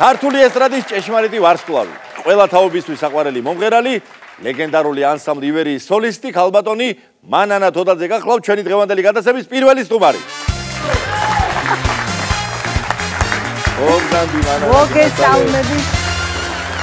ქართული ესტრადის ჭეშმარიტი ვარსკვლავი, ყველა თაობისთვის საყვარელი მომღერალი, ლეგენდარული ანსამბლი ივერიის სოლისტი ქალბატონი მანანა თოდაძე გახლავთ ჩვენი დღევანდელი გადაცემის პირველი სტუმარი. მოგესალმები.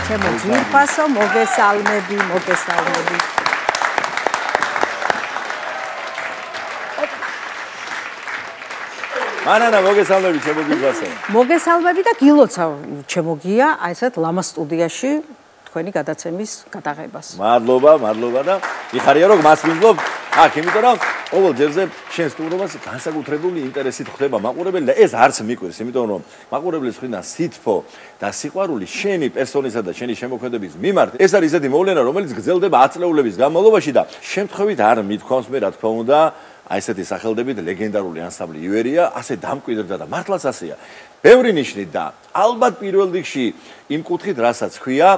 ჩემო ძვირფასო, მოგესალმები. მანანა მოგესალმები ჩემო ძვირფასო. მოგესალმები და გილოცავ ჩემო გია, აი ესეთ ლამა სტუდიაში თქვენი გადაცემის გადაღებას. მადლობა და იხარია რომ მასმინძლობ. იმიტომ რომ ყოველ ჯერზე შენ სტუმრობას განსაკუთრებული ინტერესით ხვდება მაყურებელი და ეს არც მიკვირს, იმიტომ რომ მაყურებლის მხრიდან სითფო და სიყვარული შენი პერსონისა და შენი შემოქმედების მიმართ ეს არის ისეთი მოვლენა, რომელიც გრძელდება ათწლეულების განმავლობაში და შემთხვევით არ მithქვამს მე რა თქმა უნდა აი ესეთი სახელდებით ლეგენდარული ანსამბლი ივერია ასე დამკვიდრდა და მართლაც ასეა. ბევრი ნიშნით და ალბათ პირველ რიგში იმ კუთხით, რასაც ქვია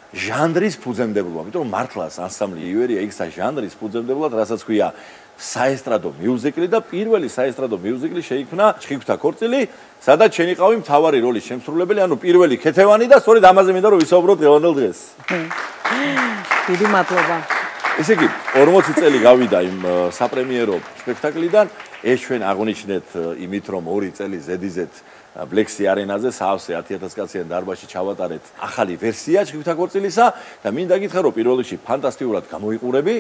ჟანრის ფუძემდებლობა, იმიტომ რომ მართლაც ანსამბლი ივერია იქცა ჟანრის ფუძემდებლად, რასაც ქვია საესტრადო მიუზიკლი და პირველი საესტრადო მიუზიკლი შეიქმნა ჩხიკვთა ქორწილი, სადაც შენი ყავი მთავარი როლის შემსრულებელი, ანუ პირველი ქეთევანი და სწორედ ამაზე მინდა რომ ვისაუბროთ დღევანდელ დღეს. დიდი მადლობა. ესე იგი 40 წელი გავიდა იმ საპრემიერო სპექტაკლიდან, ეს ჩვენ აღნიშნეთ იმით რომ 2 წელი ზედიზეთ ბლექსი არენაზე სავსე 10,000 კაციან დარბაზში ჩავატარეთ ახალი ვერსია ჩხიკვთა ქორწილისა და მინდა გითხრა რომ პირველ რიგში ფანტასტიკურად გამოიყურები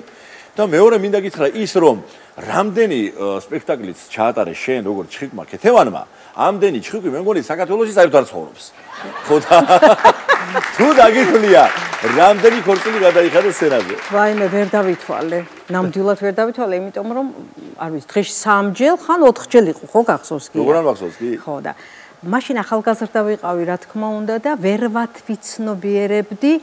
და მეორე მინდა გითხრა ის რომ რამდენი სპექტაკლიც ჩაატარე შენ როგორც ჩხიკმა ქეთევანმა ამდენი ჩხიკვი მე მგონი საქართველოში საერთოდ არ ცხოვრობს. ხო და თუ დაგითვლია რამდენი ქორწილი გადაიხადა სცენაზე. ვაიმე ვერ დავითვალე. ნამდვილად ვერ დავითვალე, იმიტომ რომ არ ვიცი დღეში 3ჯერ ხან 4ჯერ იყო, ხო გახსოვს კი? როგორ არ მახსოვს კი? ხო და მაშინ ახალგაზრდა ვიყავი, რა თქმა უნდა და ვერ ვათვიცნობიერებდი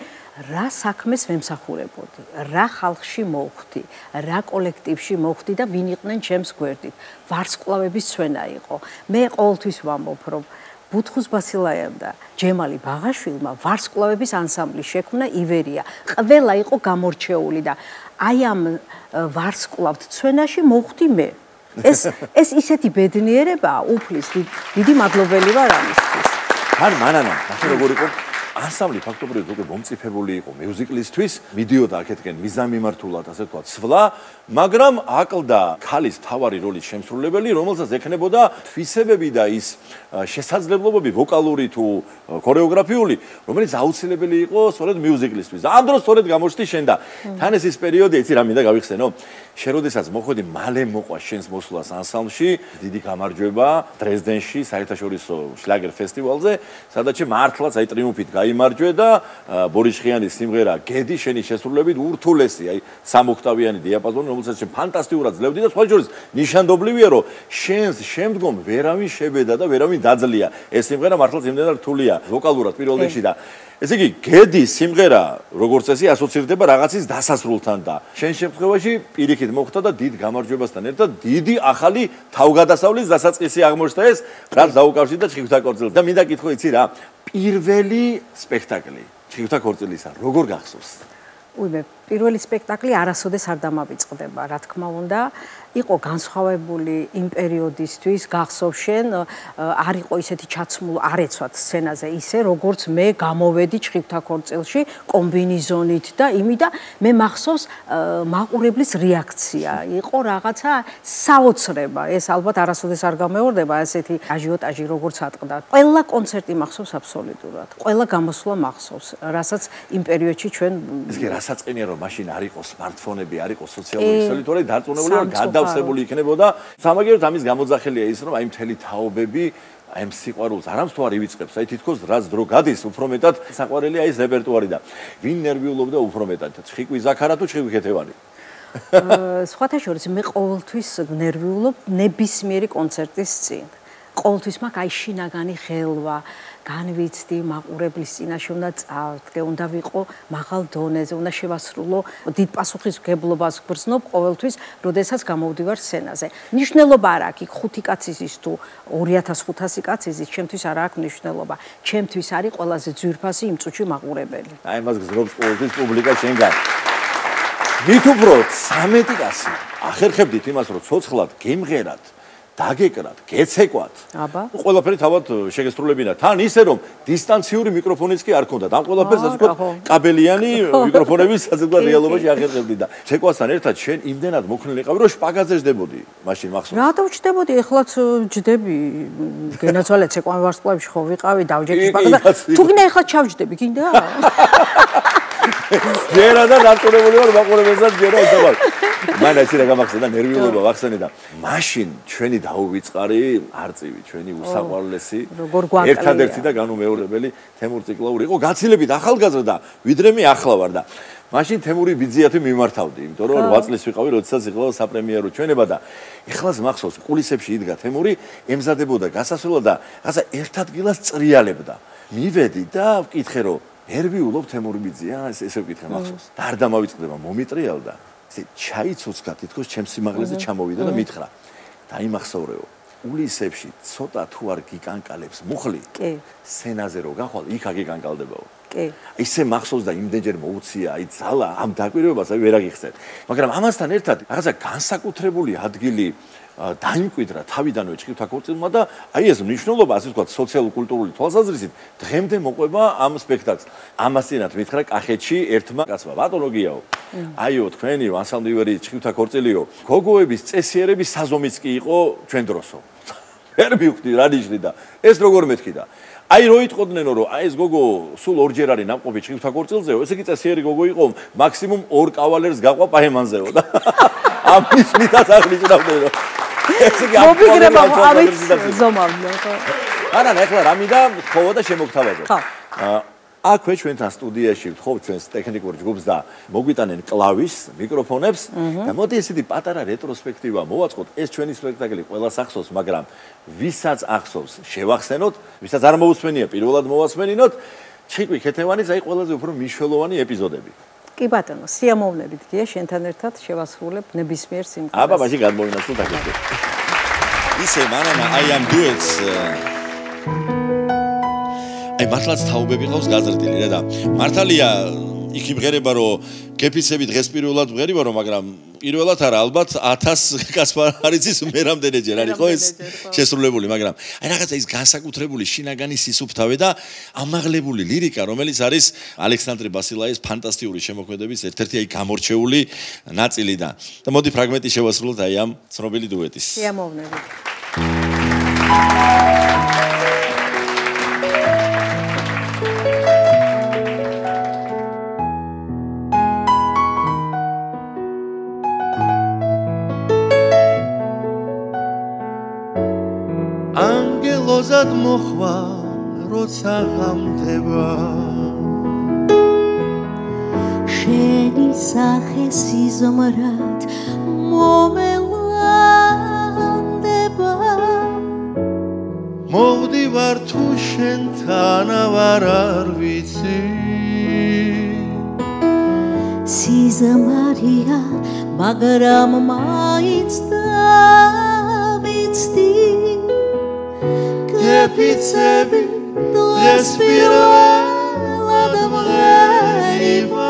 რა საქმეს ვემსახურებოდი, რა ხალხში მოვხდი, რა კოლექტივში მოვხდი და ვინ იყვნენ ჩემს გვერდით. ვარსკვლავების ცვენა იყო. მე ყოველთვის ვამბობ, რომ ბუთხუს ბასილაევმა და ჯემალი ბაღაშვილმა ვარსკვლავების ანსამბლი შექმნა ივერია. ყველა იყო გამორჩეული და აი ამ ვარსკვლავთ ცვენაში მოვხდი მე. ეს ისეთი ბედნიერებაა, უფლის დიდი მადლობელი ვარ ამისთვის. არ მანანა, ნახე როგორ იყო ანსამბლი ფაქტობრივად უკვე მომწიფებული იყო მიუზიკლისთვის, მიდიოდა აქეთკენ მიზანმიმართულად, ასე ვთქვათ, სვლა, მაგრამ აკლდა ქალის მთავარი როლის შემსრულებელი, რომელსაც ექნებოდა თვისებები და ის შესაძლებლობები ვოკალური თუ ქორეოგრაფიული, რომელიც აუცილებელი იყო სწორედ მიუზიკლისთვის. და ამ დროს სწორედ გამოჩნდი შენ და თან ეს პერიოდი, იცი რა მინდა გავიხსენო? შენ როდესაც მოხვედი, მალე მოყვა შენს მოსვლას ანსამბლში, დიდი გამარჯვება დრეზდენში, საერთაშორისო შლაგერ ფესტივალზე, სადაც მართლაც აი ტრიუმფით გაიმარჯვე და ბორიშხიანის სიმღერა გედი შენი შესრულებით ურთულესი, აი 3 ოქტავიანი დიაპაზონი, რომელსაც შენ ფანტასტიკურად ძლევდი და სხვა შორის ნიშანდობლივია, რომ შენს შემდგომ ვერავინ შებედა და ვერავინ დაძლია. ეს სიმღერა მართლაც იმდენად რთულია ვოკალურად პირველ რიგში და ესე იგი გედის სიმღერა როგორც წესი ასოცირდება რაღაცის დასასრულთან და შენ შემთხვევაში პირიქით მოხდა და დიდ გამარჯვებასთან ერთად დიდი ახალი თავგადასავლის დასაწყისი აღმოჩნდა ეს, რაც დაუკავშირდა ჩხიკვთა ქორწილს. და მინდა კითხო, იცი რა, პირველი სპექტაკლი ჩხიკვთა ქორწილისა როგორ გახსოვს? უიმე, პირველი სპექტაკლი არასოდეს არ დამავიწყდება, რა თქმა უნდა. იყო განსხვავებული იმ პერიოდისთვის, გახსოვს შენ, არ იყო ისეთი ჩაცმული, არ ეცვათ სცენაზე ისე, როგორც მე გამოვედი ჩხიკვთა ქორწილში კომბინიზონით და იმით და მე მახსოვს მაყურებლის რეაქცია. იყო რაღაცა საოცრება, ეს ალბათ არასოდეს არ გამეორდება ესეთი აჟიოტაჟი როგორც ატყდა. ყველა კონცერტი მახსოვს აბსოლუტურად. ყველა გამოსვლა მახსოვს, რასაც იმ პერიოდში ჩვენ ეს კი რასაწყენია რომ მაშინ არ იყო სმარტფონები, არ იყო სოციალური ქსელი, თორემ დარწმუნებული ვარ გადავსებული იქნებოდა. სამაგიეროდ ამის გამოძახილია ის, რომ აი მთელი თაობები აი ამ სიყვარულს არამს თუ არ ივიწყებს, აი თითქოს რაც დრო გადის, უფრო მეტად საყვარელია ის რეპერტუარი და ვინ ნერვიულობდა უფრო მეტად, ჩხიკვი ზაქარა თუ ჩხიკვი ქეთევანი? სხვათა შორის მე ყოველთვის ნერვიულობ ნებისმიერი კონცერტის წინ. ყოველთვის მაქვს აი შინაგანი ხელვა, განვიცდი მაყურებლის წინაშე უნდა წავდგე, უნდა ვიყო მაღალ დონეზე, უნდა შევასრულო დიდ პასუხისმგებლობას გრძნობ ყოველთვის, როდესაც გამოვდივარ სცენაზე. მნიშვნელობა არ აქვს იქ 5 კაცის ის თუ 2500 კაცის ის, ჩემთვის არ აქვს მნიშვნელობა. ჩემთვის არის ყველაზე ძვირფასი იმ წუთში მაყურებელი. აი მას გზნობს ყოველთვის პუბლიკა შენგან. მით უფრო 13 კაცი ახერხებდით იმას, რომ ცოცხლად გემღერათ დაგეკრათ, გეცეკვათ. აბა. ყველაფერი თავად შეგესრულებინა. თან ისე რომ დისტანციური მიკროფონიც კი არ ქონდათ. ამ ყველაფერს ასე ვთქვათ, კაბელიანი მიკროფონების ასე ვთქვათ რეალობაში აღერწებდი და ცეკვასთან ერთად შენ იმდენად მოქნილი იყავი, რომ შპაგაზე ჯდებოდი მაშინ მახსოვს. რატო ვჯდებოდი? ეხლაც ჯდები. გენაცვალე ცეკვან ვარსკვლავებში ხო ვიყავი, დავჯექი შპაგაზე. თუ გინდა ეხლა ჩავჯდები, გინდა? ჯერა და დაწურებული ვარ მაყურებელსაც ჯერა ასაბალ. მან ასე რა გამახსენდა ნერვიულობა ვახსენე და მაშინ ჩვენი დაუვიწყარი არწივი, ჩვენი უსაყვარლესი ერთადერთი და განუმეორებელი თემურ ციკლაური იყო გაცილებით ახალგაზრდა, ვიდრე მე ახლა ვარ და მაშინ თემური ბიძიათი მიმართავდი, იმიტომ რომ 8 წლის ვიყავი, როდესაც იყო საპრემიერო ჩვენება და ეხლაც მახსოვს, კულისებში იდგა თემური, ემზადებოდა გასასვლელად და რაღაცა ერთ ადგილას წრიალებდა. მივედი და ვკითხე რომ ნერვიულობ თემური ბიძია, ესე ვკითხე მახსოვს. და არ დამავიწყდება, მომიტრიალდა. ესე ჩაიცოცხლა თითქოს ჩემს სიმაღლეზე ჩამოვიდა და მითხრა. დაიმახსოვრეო, კულისებში ცოტა თუ არ გიკანკალებს მუხლი, კი. სცენაზე რო გახვალ, იქ აგიკანკალდებაო. კი. ისე მახსოვს და იმდენჯერ მოუცია, აი ძალა ამ დაკვირვებას აი ვერ აგიხსენებ. მაგრამ ამასთან ერთად რაღაცა განსაკუთრებული ადგილი დაიმკვიდრა თავიდანვე ჭკივთა ქორწილმა და აი ეს მნიშვნელობა ასე ვთქვათ სოციალურ-კულტურული თვალსაზრისით დღემდე მოყვება ამ სპექტაკლს. ამასთანავე მითხრა კახეთში ერთმა კაცმა ბატონო გიაო. აიო თქვენი ანსამბლივერი ჭკივთა ქორწილიო. გოგოების წესიერების საზომიც კი იყო ჩვენ დროსო. ვერ მივხვდი რა ნიშნი და ეს როგორ მეთქი და აი რო იტყოდნენ რომ აი ეს გოგო სულ ორჯერ არის ნამყოფი ჭკივთა ქორწილზეო, ესე იგი წესიერი გოგო იყო, მაქსიმუმ 2 კავალერს გაყვა პაემანზეო და ამ ნიშნითაც აღნიშნავდნენ რომ ესე იგი მოგიგრება ამით ზომავდა ხო? არა, ეხლა რამიდა ხოვა და შემოგთავაზო. ხო. აქვე ჩვენთან სტუდიაში ვთხოვ ჩვენს ტექნიკურ ჯგუფს და მოგვიტანენ კლავის, მიკროფონებს და მოდი ესეთი პატარა რეტროსპექტივა მოვაწყოთ. ეს ჩვენი სპექტაკლი ყველას ახსოვს, მაგრამ ვისაც ახსოვს, შევახსენოთ, ვისაც არ მოусმენია, პირველად მოვასმენინოთ. ჩიკვი ქეთევანის აი ყველაზე უფრო მნიშვნელოვანი ეპიზოდები. კი ბატონო, სიამოვნებით გია შენთან ერთად შევასრულებ ნებისმიერ სიმღერას. აბა, მაშინ გადმოვინახოთ აქეთე. ისე მანანა აი ამ დუეტს აი მართლაც თაობები ყავს გაზრდილი რა და მართალია იქ იმღერება რომ კეფიცები დღეს პირველად ვღერიბა რომ მაგრამ პირველად არა ალბათ 1000 კასპარაძის მე რამდენჯერ არის ხო ეს შესრულებული მაგრამ აი რაღაცა ის განსაკუთრებული შინაგანი სისუფთავე და ამაღლებული ლირიკა რომელიც არის ალექსანდრე ბასილაის ფანტასტიკური შემოქმედების ერთ-ერთი აი გამორჩეული ნაწილი და მოდი ფრაგმენტი შევასრულოთ აი ამ ცნობილი დუეტის. სიამოვნებით. ანგელოზად მოხვა როცა ღამდება შენი სახე სიზმრად მომელანდება მოვდივარ თუ შენთან არ ვიცი სიზმარია მაგრამ მაინც დავიცდი კეფიცები დღეს პირველად მღერიბარ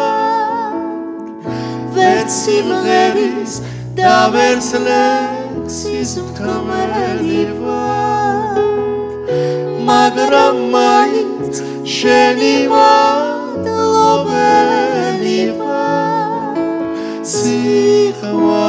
ვერც სიმღერის და ვერც ლექსის მთომელი ვარ მაგრამ მაინც შენი მადლობელი ვარ სიყვარულისთვის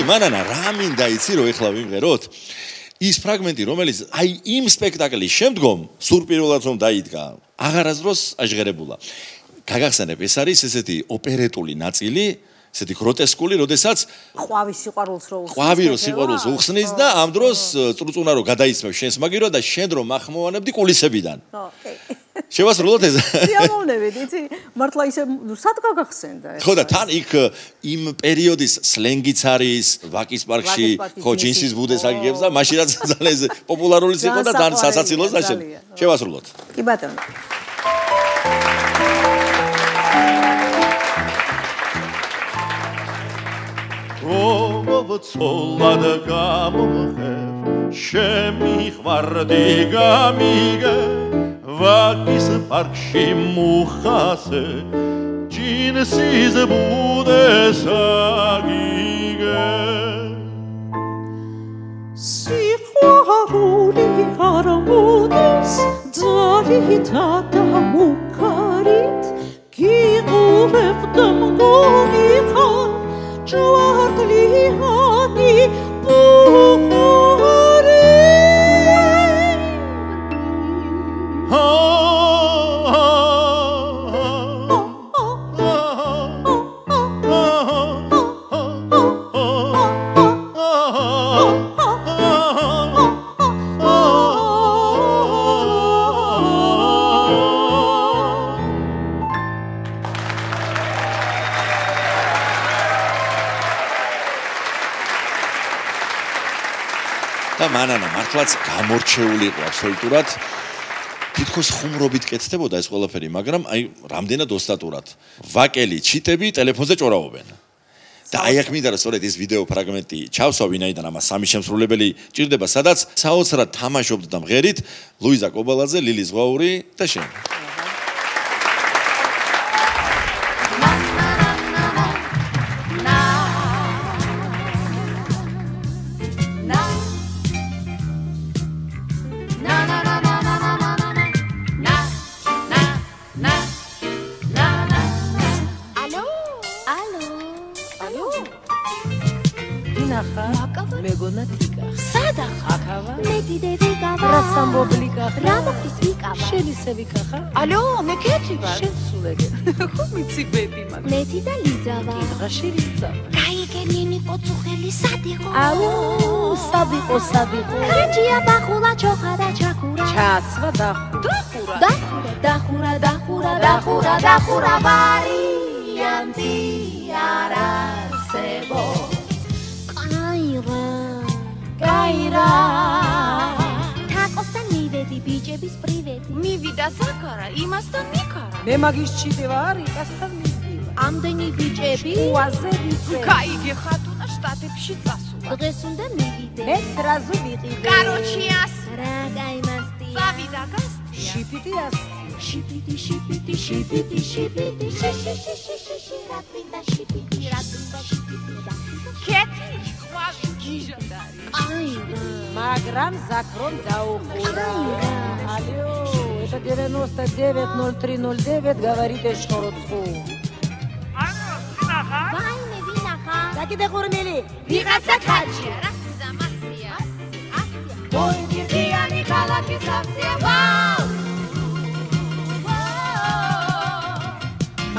მანანა რა მინდა იცი რომ ეხლა ვიმღეროთ ის ფრაგმენტი რომელიც აი იმ სპექტაკლის შემდგომ სულ პირველად რომ დაიდგა აღარასდროს აჟღერებულა გაგახსენებ ეს არის ესეთი ოპერეტული ნაწილი ესეთი გროტესკული, როდესაც ყვავი სიყვარულს რო უხსნის. ყვავი რო სიყვარულს უხსნის და ამ დროს წრუწუნა რო გადაიცმევ შენს მაგირო და შენ რო მახმოვანებდი კულისებიდან. ოკეი. შევასრულოთ ეს. სიამოვნებით, იცი, მართლა ისე სად გაგახსენდა ეს? ხო და თან იქ იმ პერიოდის სლენგიც არის, ვაკის პარკში, ხო, ჯინსის ბუდეს აგიგებს და მაშინ რაც ძალიან პოპულარულიც იყო და თან სასაცილოს და შენ. შევასრულოთ. კი ბატონო. მოვცოლად გამომხევ შემიხვარდი გამიგე ვაკის პარკში მუხასე ჯინსის ბუდეს აგიგე სიყვარული არ მოდის ძარითა და მუქარით გიყურებდა მგონი ხარ ჭვარდლიანი ბუხარი და მანანა მართლაც გამორჩეული იყო აბსოლუტურად თითქოს ხუმრობით კეთდებოდა ეს ყველაფერი, მაგრამ აი რამდენად ოსტატურად ვაკელი ჩიტები ტელეფონზე ჭორაობენ. და აი აქ მინდა რომ სწორედ ეს ვიდეო ფრაგმენტი ჩავსვა, ვინაიდან ამას სამი შემსრულებელი ჭირდება, სადაც საოცრად თამაშობთ და მღერით ლუიზა კობალაძე, ლილი ზღვაური და შენ. მეგონა თიკა სადა აკავა მე დიდები გავა რა სამბობლიკა რა მოხდის ვიკავა შენ ისე ვიკახა ალო მე კეთი ვარ შენ სულეგე ხო მიცი ბედი მაგ მე თიდა ლიზავა კითხაში რიცა გაიგენინი პოცუხელი სადიყო აუ სადიყო კაჯია ბახულა ჩოხა და ჩაკურა ჩაცვა დახურა ვარიანტი არასებო გაირა თაკოსთან მივედი ბიჭების პრივეტი მივიდა საკარა იმასთან მიქარა მე მაგის ჩიტე ვარ იკასთან მივიდა ამდენი ბიჭები უაზე ვიცე გაიგე ხატუნა შტატებში წასულა დღეს უნდა მივიდე მე სრაზუ ვიყიდე კაროჩიას რა გაიმასტია წავიდა გასტია შიფიტი ასტია შიპიტი კეთი ხვავი გიჟანდარი მაგრამ ზაქრომ დაუხურა алло это 990309 говорите шкороцку ვაიმე ვინახა დაკიდე ხურნელი ვიღაცა ხაჭია რა ზამასია ой გირგიანი ქალაქის აქცია ვაუ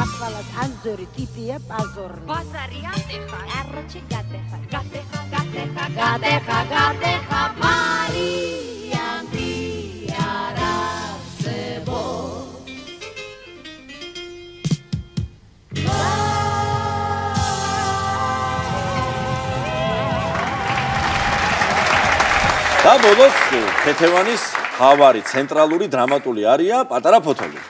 მასვალა ანზორი ტიპია პაზორნი ბაზარი ატეხა არჩი გადეხა გადეხა მარიანტი არასებო და ბოლოს ქეთევანის ხავარი ცენტრალური დრამატული არია პატარა ფოთოლი.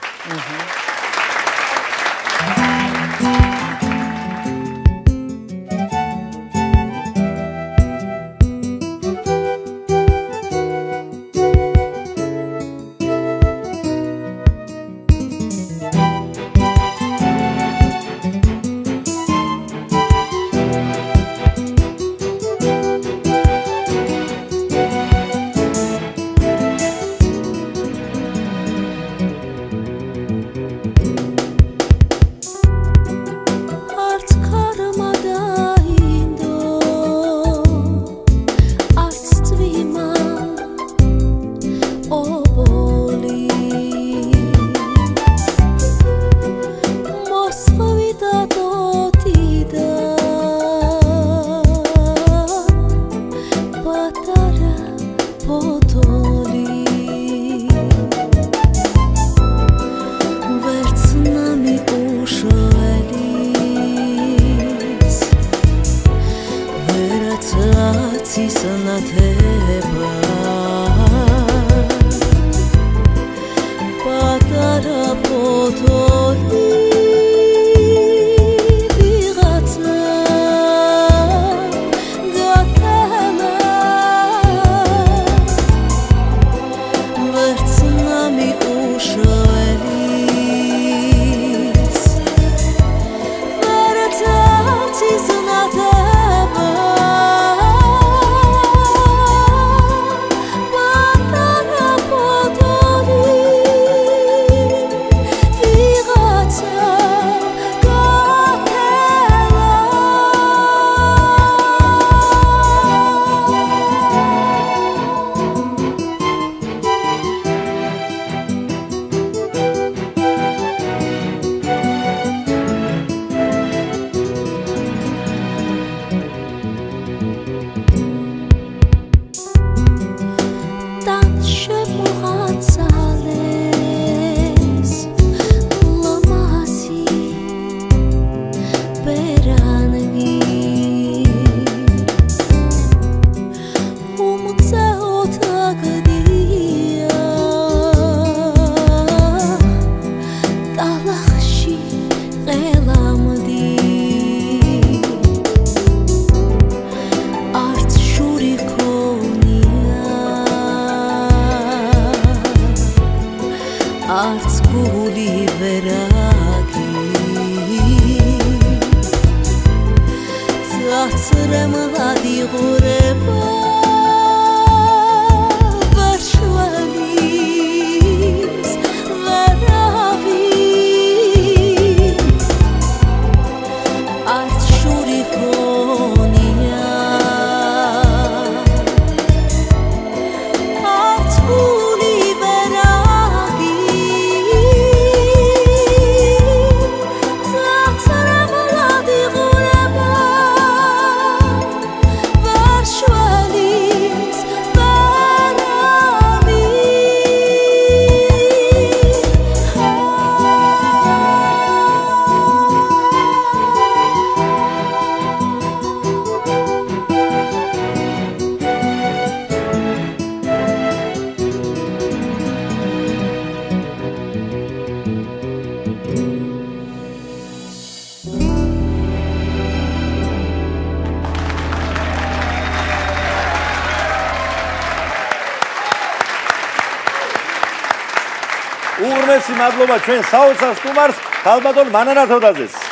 უღრმესი მადლობა ჩვენ საოცარ სტუმარს ქალბატონ მანანათოდაძეს.